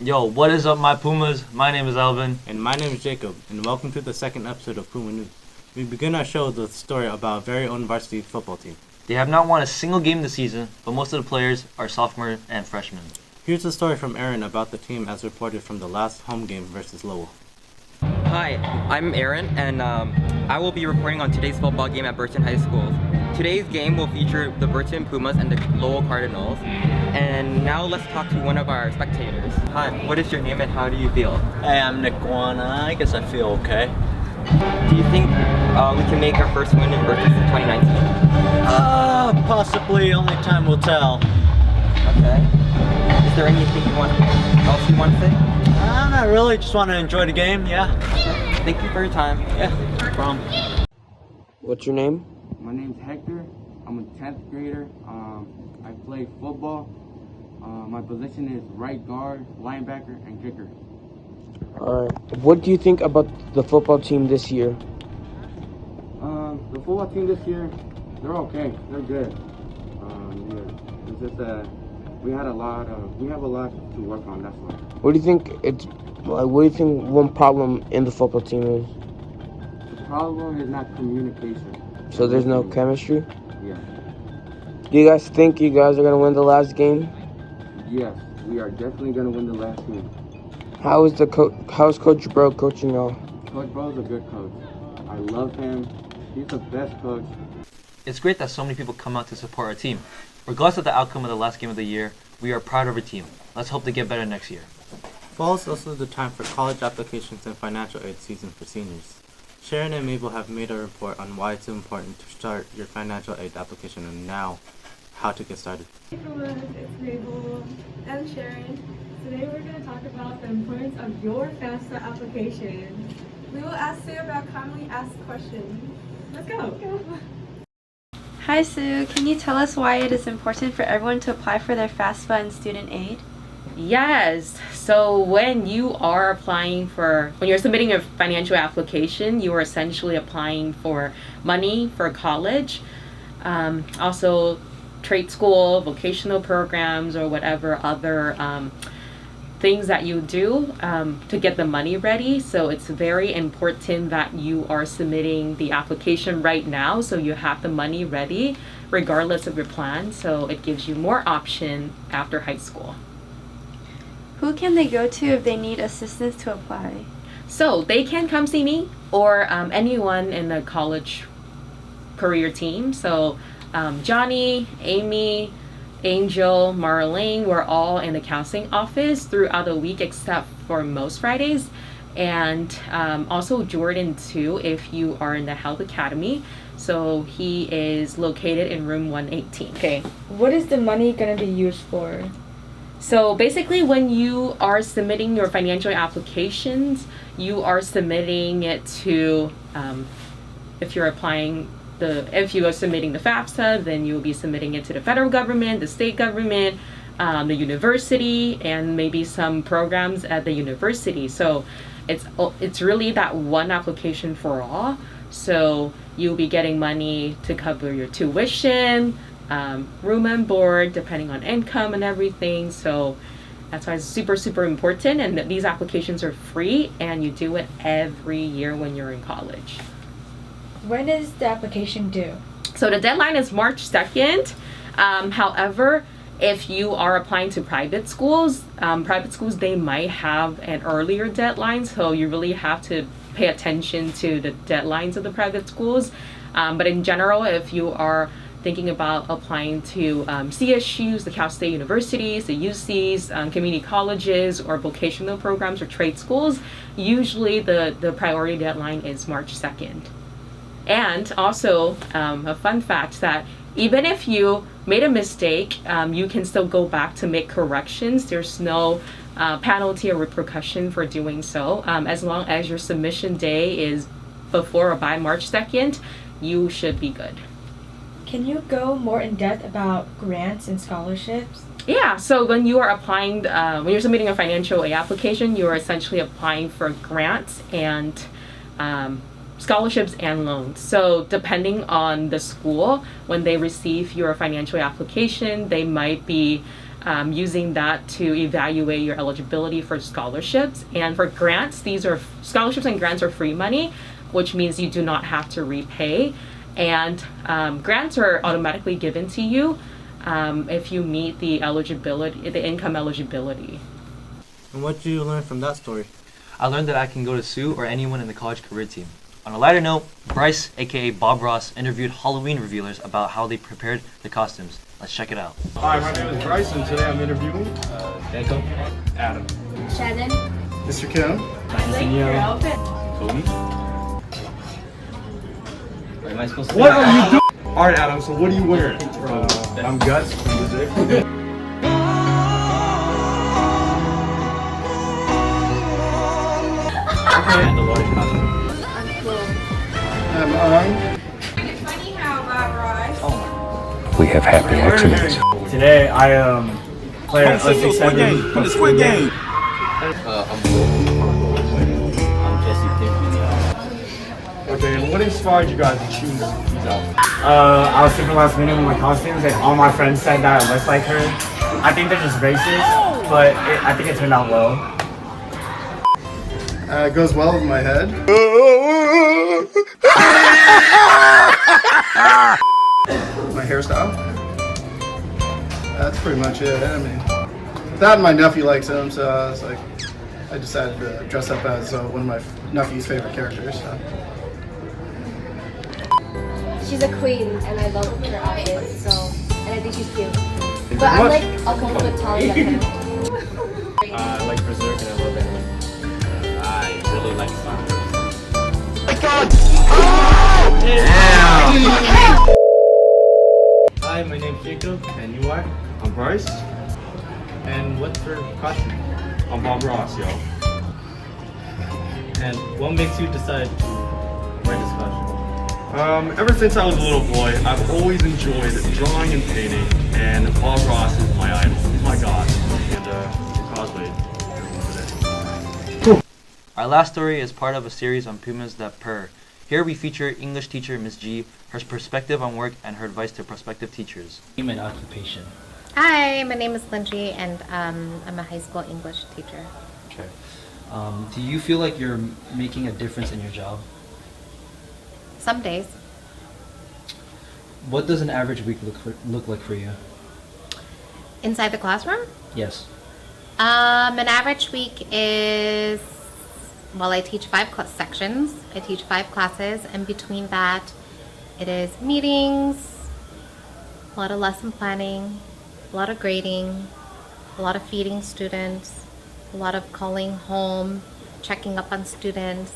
Yo, what is up, my Pumas? My name is Alvin. And my name is Jacob, and welcome to the second episode of Puma News. We begin our show with a story about our very own varsity football team. They have not won a single game this season, but most of the players are sophomores and freshmen. Here's a story from Aaron about the team as reported from the last home game versus Lowell. Hi, I'm Aaron, and I will be reporting on today's football game at Burton High School. Today's game will feature the Burton Pumas and the Lowell Cardinals. And now let's talk to one of our spectators. Hi, what is your name and how do you feel? Hey, I'm Nick Juan. I guess I feel okay. Do you think we can make our first win in Burton in 2019? Possibly. Only time will tell. Okay. Is there anything else you want to say? Not really. Just want to enjoy the game. Yeah. Thank you for your time. Yeah. No problem. What's your name? My name's Hector. I'm a 10th grader. I play football. My position is right guard, linebacker, and kicker. Alright. What do you think about the football team this year? The football team this year, they're okay. They're good. Yeah. It's just we have a lot to work on. That's why. What do you think one problem in the football team is? The problem is not communication. So there's no chemistry? Yeah. Do you guys think you guys are gonna win the last game? Yes, we are definitely gonna win the last game. How's Coach Bro coaching y'all? Coach Bro's a good coach. I love him. He's the best coach. It's great that so many people come out to support our team. Regardless of the outcome of the last game of the year, we are proud of our team. Let's hope they get better next year. Fall is also the time for college applications and financial aid season for seniors. Sharon and Mabel have made a report on why it's important to start your financial aid application and now how to get started. Hey Puma, it's Mabel and Sharon. Today we're going to talk about the importance of your FAFSA application. We will ask you about commonly asked questions. Let's go. Hi Sue, can you tell us why it is important for everyone to apply for their FAFSA and student aid? Yes. So when you're submitting a financial application, you are essentially applying for money for college, also trade school, vocational programs, or whatever other things that you do to get the money ready. So it's very important that you are submitting the application right now so you have the money ready regardless of your plan. So it gives you more option after high school. Who can they go to if they need assistance to apply? So they can come see me or anyone in the college career team. So Johnny, Amy, Angel, Marlene, we're all in the counseling office throughout the week except for most Fridays. And also Jordan too, if you are in the Health Academy. So he is located in room 118. Okay, what is the money going to be used for? So basically when you are submitting your financial applications, you are submitting it to, if you are submitting the FAFSA, then you'll be submitting it to the federal government, the state government, the university, and maybe some programs at the university. So it's really that one application for all. So you'll be getting money to cover your tuition, room and board, depending on income and everything. So that's why it's super, super important. And these applications are free and you do it every year when you're in college. When is the application due? So the deadline is March 2nd. However, if you are applying to private schools, they might have an earlier deadline. So you really have to pay attention to the deadlines of the private schools. But in general, if you are thinking about applying to CSUs, the Cal State Universities, the UCs, community colleges, or vocational programs or trade schools, usually the priority deadline is March 2nd. And also, a fun fact that even if you made a mistake, you can still go back to make corrections. There's no penalty or repercussion for doing so. As long as your submission day is before or by March 2nd, you should be good. Can you go more in depth about grants and scholarships? Yeah, so when you are applying, when you're submitting a financial aid application, you are essentially applying for grants and scholarships and loans. So depending on the school, when they receive your financial application, they might be using that to evaluate your eligibility for scholarships. And for grants, these are scholarships and grants are free money, which means you do not have to repay. And grants are automatically given to you if you meet the income eligibility. And what did you learn from that story? I learned that I can go to Sue or anyone in the college career team. On a lighter note, Bryce, aka Bob Ross, interviewed Halloween revealers about how they prepared the costumes. Let's check it out. Hi, my name is Bryce, and today I'm interviewing Jacob, Adam, Shannon. Mr. Kim, I like your outfit. Cody. What am I supposed to What are you doing? All right, Adam. So what are you wearing? I'm Gus. It's funny how Ross. We have happy accidents. Today I play a Squid Game. Squid Game. Okay, and what inspired you guys to choose these outfits? I was thinking last minute with my costumes, and all my friends said that I looked like her. I think they're just racist, but I think it turned out well. It goes well with my head. My hairstyle. That's pretty much it. I mean, that and my nephew likes him, so it's like I decided to dress up as one of my nephew's favorite characters. So. She's a queen, and I love her outfit, so, and I think she's cute. Thank But you I'm very like, I'll come up with Tali that kind of. I like Berserk and I love anime. I really like Star Wars. Hi, my name's Jacob, and you are? I'm Bryce. And what's your costume? I'm Bob Ross, yo. And what makes you decide to wear this costume? Ever since I was a little boy, I've always enjoyed drawing and painting, and Bob Ross is my idol. He's my god. And cosplay today. Our last story is part of a series on Pumas that purr. Here we feature English teacher Miss G, her perspective on work, and her advice to prospective teachers. Name and occupation. Hi, my name is Lindsay, and I'm a high school English teacher. Okay. Do you feel like you're making a difference in your job? Some days. What does an average week look like for you? Inside the classroom? Yes. An average week is, well, I teach 5 sections. I teach 5 classes, and between that, it is meetings, a lot of lesson planning, a lot of grading, a lot of feeding students, a lot of calling home, checking up on students.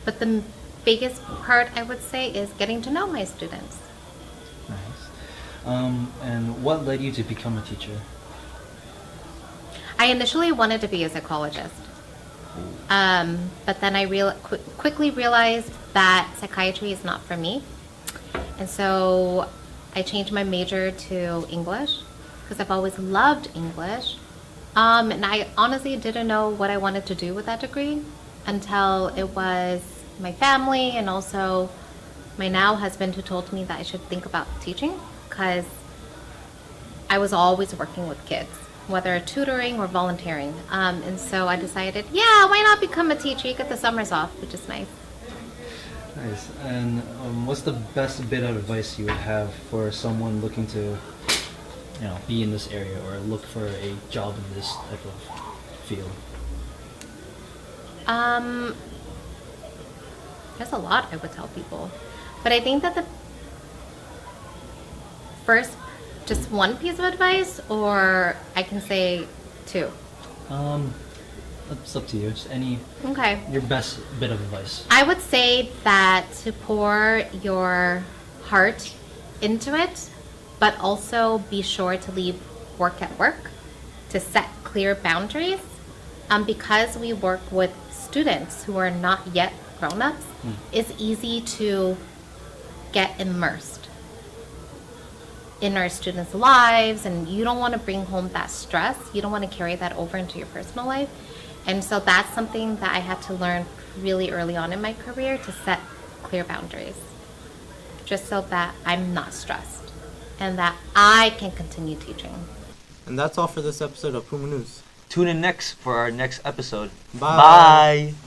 But the biggest part, I would say, is getting to know my students. Nice. And what led you to become a teacher? I initially wanted to be a psychologist, but then I quickly realized that psychiatry is not for me, and so I changed my major to English because I've always loved English, and I honestly didn't know what I wanted to do with that degree until it was my family and also my now husband who told me that I should think about teaching because I was always working with kids, whether tutoring or volunteering. And so I decided, yeah, why not become a teacher? You get the summers off, which is nice. Nice. And what's the best bit of advice you would have for someone looking to, be in this area or look for a job in this type of field? There's a lot I would tell people, but I think that the first, just one piece of advice, or I can say 2. It's up to you. Just Okay. Your best bit of advice. I would say that to pour your heart into it, but also be sure to leave work at work, to set clear boundaries, because we work with students who are not yet grown-ups, it's easy to get immersed in our students' lives, and you don't want to bring home that stress. You don't want to carry that over into your personal life. And so that's something that I had to learn really early on in my career, to set clear boundaries, just so that I'm not stressed. and that I can continue teaching. And that's all for this episode of Puma News. Tune in next for our next episode. Bye. Bye.